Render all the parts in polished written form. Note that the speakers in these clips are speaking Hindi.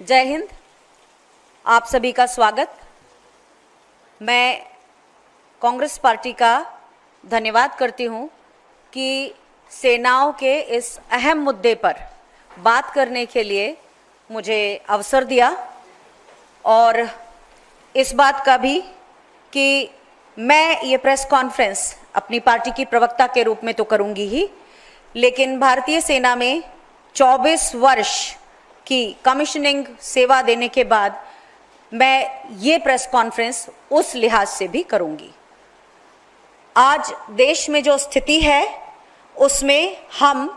जय हिंद। आप सभी का स्वागत। मैं कांग्रेस पार्टी का धन्यवाद करती हूं कि सेनाओं के इस अहम मुद्दे पर बात करने के लिए मुझे अवसर दिया, और इस बात का भी कि मैं ये प्रेस कॉन्फ्रेंस अपनी पार्टी की प्रवक्ता के रूप में तो करूंगी ही, लेकिन भारतीय सेना में 24 वर्ष की कमीशनिंग सेवा देने के बाद मैं ये प्रेस कॉन्फ्रेंस उस लिहाज से भी करूंगी। आज देश में जो स्थिति है उसमें हम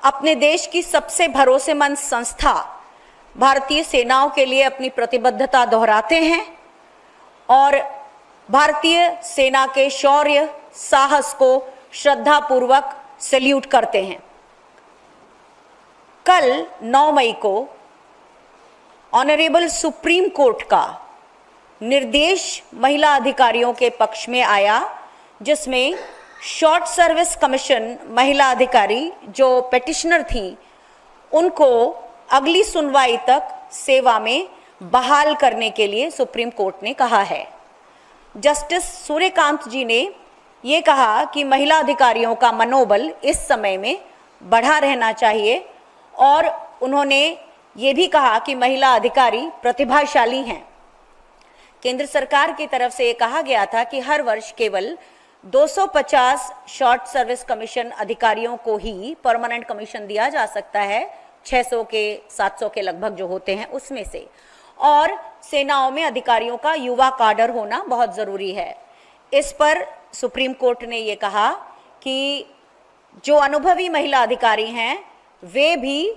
अपने देश की सबसे भरोसेमंद संस्था भारतीय सेनाओं के लिए अपनी प्रतिबद्धता दोहराते हैं और भारतीय सेना के शौर्य साहस को श्रद्धापूर्वक सैल्यूट करते हैं। कल 9 मई को ऑनरेबल सुप्रीम कोर्ट का निर्देश महिला अधिकारियों के पक्ष में आया, जिसमें शॉर्ट सर्विस कमीशन महिला अधिकारी जो पेटिशनर थी उनको अगली सुनवाई तक सेवा में बहाल करने के लिए सुप्रीम कोर्ट ने कहा है। जस्टिस सूर्यकांत जी ने ये कहा कि महिला अधिकारियों का मनोबल इस समय में बढ़ा रहना चाहिए, और उन्होंने ये भी कहा कि महिला अधिकारी प्रतिभाशाली हैं। केंद्र सरकार की तरफ से ये कहा गया था कि हर वर्ष केवल 250 शॉर्ट सर्विस कमीशन अधिकारियों को ही परमानेंट कमीशन दिया जा सकता है, 600 के 700 के लगभग जो होते हैं उसमें से, और सेनाओं में अधिकारियों का युवा काडर होना बहुत जरूरी है। इस पर सुप्रीम कोर्ट ने ये कहा कि जो अनुभवी महिला अधिकारी हैं वे भी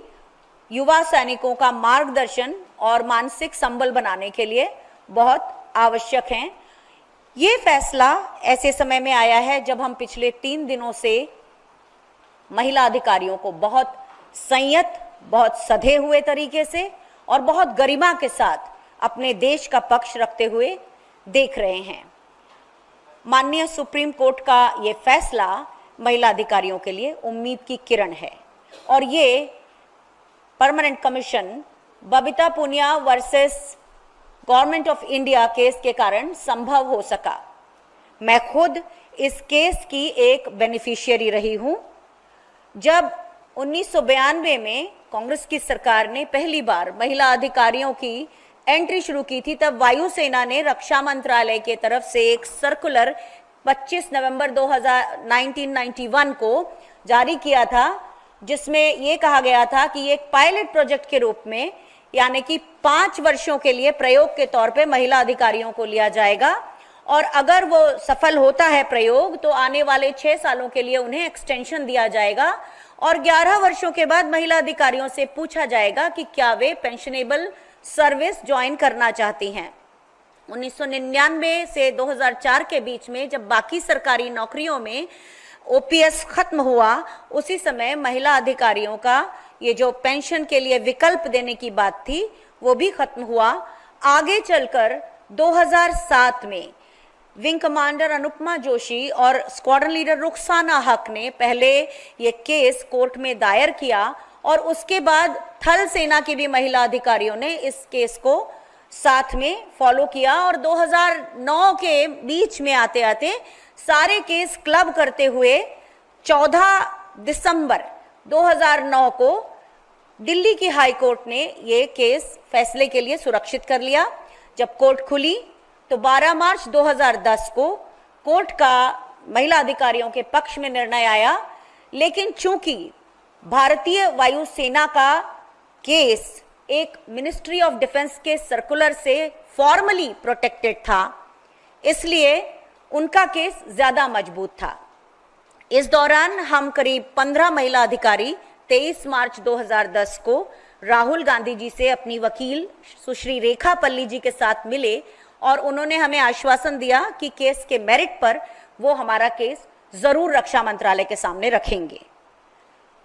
युवा सैनिकों का मार्गदर्शन और मानसिक संबल बनाने के लिए बहुत आवश्यक हैं। ये फैसला ऐसे समय में आया है जब हम पिछले 3 दिनों से महिला अधिकारियों को बहुत संयत, बहुत सधे हुए तरीके से और बहुत गरिमा के साथ अपने देश का पक्ष रखते हुए देख रहे हैं। माननीय सुप्रीम कोर्ट का ये फैसला महिला अधिकारियों के लिए उम्मीद की किरण है, और ये permanent commission Babita Punia versus government of India case के कारण संभव हो सका। मैं खुद इस केस की एक बेनिफिशियरी रही हूं। जब 1992 में कांग्रेस की सरकार ने पहली बार महिला अधिकारियों की एंट्री शुरू की थी, तब वायुसेना ने रक्षा मंत्रालय के तरफ से एक सर्कुलर 25 नवंबर 1991 को जारी किया था, जिसमें ये कहा गया था कि एक पायलट प्रोजेक्ट के रूप में, यानी कि 5 वर्षों के लिए प्रयोग के तौर पे महिला अधिकारियों को लिया जाएगा, और अगर वो सफल होता है प्रयोग तो आने वाले 6 सालों के लिए उन्हें एक्सटेंशन दिया जाएगा, और 11 वर्षों के बाद महिला अधिकारियों से पूछा जाएगा कि क्या वे पेंशनेबल सर्विस ज्वाइन करना चाहती हैं। 1999 से 2004 के बीच में जब बाकी सरकारी नौकरियों में ओपीएस खत्म हुआ, उसी समय महिला अधिकारियों का ये जो पेंशन के लिए विकल्प देने की बात थी वो भी खत्म हुआ। आगे चलकर 2007 में विंग कमांडर अनुपमा जोशी और स्क्वाड्रन लीडर रुखसाना हक ने पहले ये केस कोर्ट में दायर किया, और उसके बाद थल सेना की भी महिला अधिकारियों ने इस केस को साथ में फॉलो किया, और 2009 के बीच में आते आते सारे केस क्लब करते हुए 14 दिसंबर 2009 को दिल्ली की हाई कोर्ट ने ये केस फैसले के लिए सुरक्षित कर लिया। जब कोर्ट खुली तो 12 मार्च 2010 को कोर्ट का महिला अधिकारियों के पक्ष में निर्णय आया, लेकिन चूंकि भारतीय वायुसेना का केस एक मिनिस्ट्री ऑफ डिफेंस के सर्कुलर से फॉर्मली प्रोटेक्टेड था, इसलिए उनका केस ज्यादा मजबूत था। इस दौरान हम करीब 15 महिला अधिकारी 23 मार्च 2010 को राहुल गांधी जी से अपनी वकील सुश्री रेखा पल्ली जी के साथ मिले, और उन्होंने हमें आश्वासन दिया कि केस के मेरिट पर वो हमारा केस जरूर रक्षा मंत्रालय के सामने रखेंगे।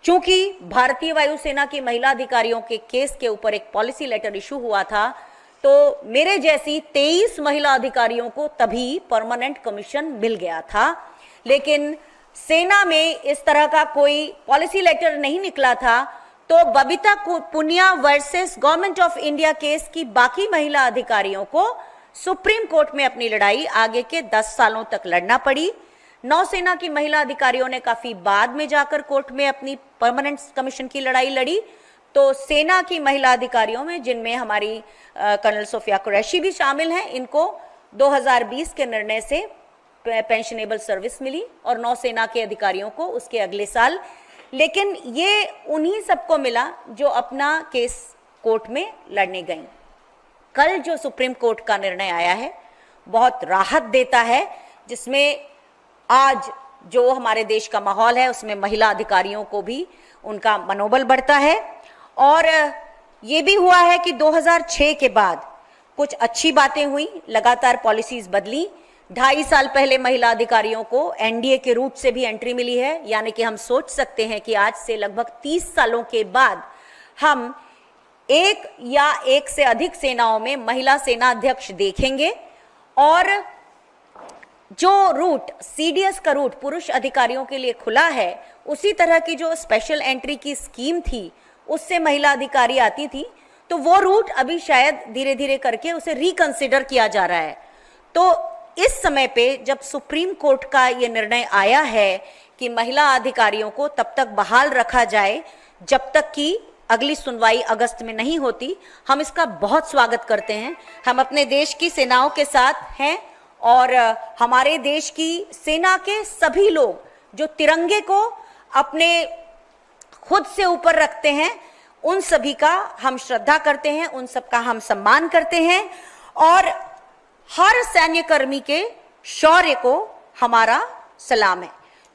चूंकि भारतीय वायुसेना की महिला अधिकारियों के केस के ऊपर एक पॉलिसी लेटर इशू हुआ था, तो मेरे जैसी 23 महिला अधिकारियों को तभी परमानेंट कमीशन मिल गया था, लेकिन सेना में इस तरह का कोई पॉलिसी लेटर नहीं निकला था, तो Babita Punia versus government of India case की बाकी महिला अधिकारियों को सुप्रीम कोर्ट में अपनी लड़ाई आगे के 10 सालों तक लड़ना पड़ी। नौसेना की महिला अधिकारियों ने काफी बाद में जाकर कोर्ट में अपनी परमानेंट कमीशन की लड़ाई लड़ी। तो सेना की महिला अधिकारियों में, जिनमें हमारी कर्नल सोफिया कुरैशी भी शामिल हैं, इनको 2020 के निर्णय से पेंशनेबल सर्विस मिली और नौसेना के अधिकारियों को उसके अगले साल। लेकिन ये उन्हीं सबको मिला जो अपना केस कोर्ट में लड़ने गईं। कल जो सुप्रीम कोर्ट का निर्णय आया है बहुत राहत देता है, जिसमें आज जो हमारे देश का माहौल है उसमें महिला अधिकारियों को भी उनका मनोबल बढ़ता है। और ये भी हुआ है कि 2006 के बाद कुछ अच्छी बातें हुई, लगातार पॉलिसीज बदली। 2.5 साल पहले महिला अधिकारियों को एनडीए के रूट से भी एंट्री मिली है, यानी कि हम सोच सकते हैं कि आज से लगभग 30 सालों के बाद हम एक या एक से अधिक सेनाओं में महिला सेना अध्यक्ष देखेंगे। और जो रूट सीडीएस का रूट पुरुष अधिकारियों के लिए खुला है, उसी तरह की जो स्पेशल एंट्री की स्कीम थी उससे महिला अधिकारी आती थी, तो वो रूट अभी शायद धीरे धीरे करके उसे रिकंसिडर किया जा रहा है। तो इस समय पे जब सुप्रीम कोर्ट का ये निर्णय आया है कि महिला अधिकारियों को तब तक बहाल रखा जाए जब तक कि अगली सुनवाई अगस्त में नहीं होती, हम इसका बहुत स्वागत करते हैं। हम अपने देश की सेनाओं के साथ हैं और हमारे देश की सेना के सभी लोग जो तिरंगे को अपने खुद से ऊपर रखते हैं, उन सभी का हम श्रद्धा करते हैं, उन सब का हम सम्मान करते हैं और हर सैन्य कर्मी के शौर्य को हमारा सलाम है।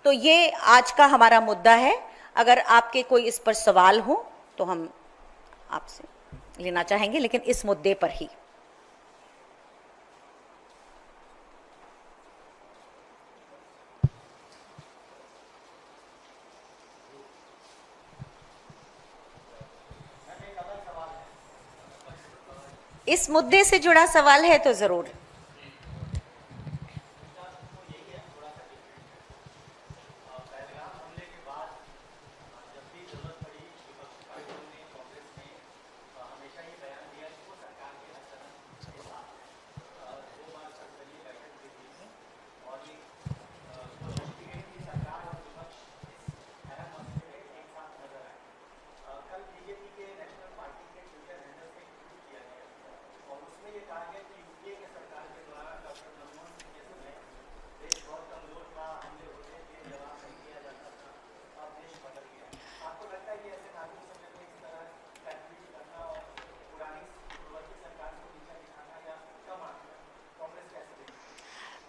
तो ये आज का हमारा मुद्दा है। अगर आपके कोई इस पर सवाल हो तो हम आपसे लेना चाहेंगे, लेकिन इस मुद्दे पर ही। इस मुद्दे से जुड़ा सवाल है तो जरूर।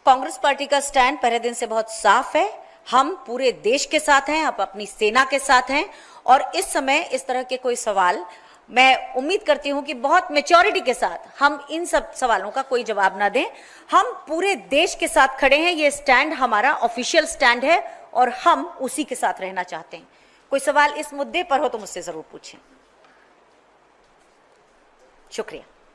कांग्रेस पार्टी का स्टैंड पहले दिन से बहुत साफ है। हम पूरे देश के साथ हैं, आप अपनी सेना के साथ हैं और इस समय इस तरह के कोई सवाल, मैं उम्मीद करती हूं कि बहुत मैच्योरिटी के साथ हम इन सब सवालों का कोई जवाब ना दें। हम पूरे देश के साथ खड़े हैं, ये स्टैंड हमारा ऑफिशियल स्टैंड है और हम उसी के साथ रहना चाहते हैं। कोई सवाल इस मुद्दे पर हो तो मुझसे जरूर पूछें। शुक्रिया।